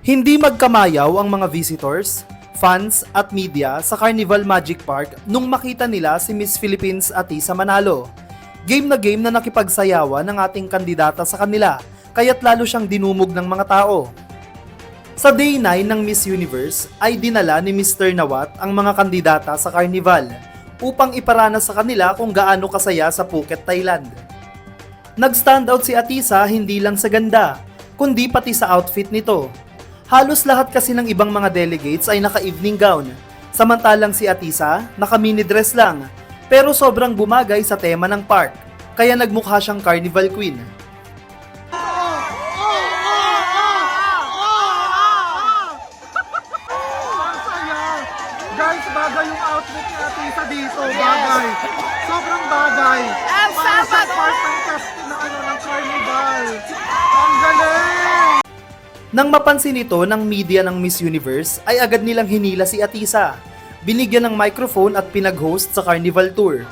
Hindi magkamayaw ang mga visitors, fans at media sa Carnival Magic Park nung makita nila si Miss Philippines Atisa Manalo. Game na nakipagsayawan ng ating kandidata sa kanila, kaya't lalo siyang dinumog ng mga tao. Sa Day 9 ng Miss Universe ay dinala ni Mr. Nawat ang mga kandidata sa Carnival upang iparana sa kanila kung gaano kasaya sa Phuket, Thailand. Nag-stand out si Atisa hindi lang sa ganda, kundi pati sa outfit nito. Halos lahat kasi ng ibang mga delegates ay naka-evening gown, samantalang si Atisa naka-mini dress lang, pero sobrang bumagay sa tema ng park, kaya nagmukha siyang Carnival Queen. Guys, bagay yung outfit ni Atisa dito. Bagay. Sobrang bagay. Para sa part ng cast ng Carnival. Ang galing! Nang mapansin ito ng media ng Miss Universe, ay agad nilang hinila si Atisa. Binigyan ng microphone at pinag-host sa Carnival Tour.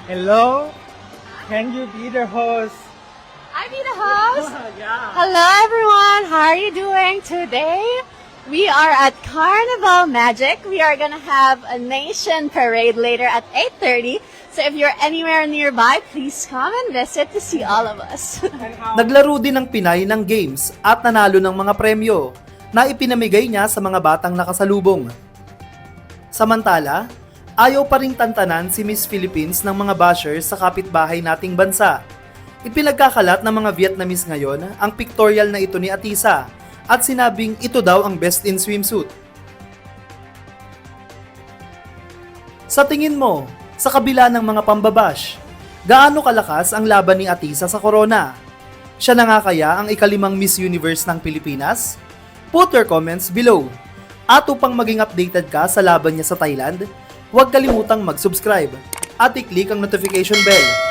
Hello? Can you be the host? I be the host. Yeah. Hello everyone, how are you doing today? We are at Carnival Magic. We are gonna have a nation parade later at 8:30. So if you're anywhere nearby, please come and visit to see all of us. Naglaro din ng Pinay ng games at nanalo ng mga premyo na ipinamigay niya sa mga batang nakasalubong. Samantala, ayaw pa ring tantanan si Miss Philippines ng mga bashers sa kapitbahay nating bansa. Ipinagkakalat ng mga Vietnamese ngayon ang pictorial na ito ni Atisa at sinabing ito daw ang best in swimsuit. Sa tingin mo, sa kabila ng mga pambabash, gaano kalakas ang laban ni Atisa sa corona? Siya na nga kaya ang ikalimang Miss Universe ng Pilipinas? Put your comments below. At upang maging updated ka sa laban niya sa Thailand, huwag kalimutang mag-subscribe at i-click ang notification bell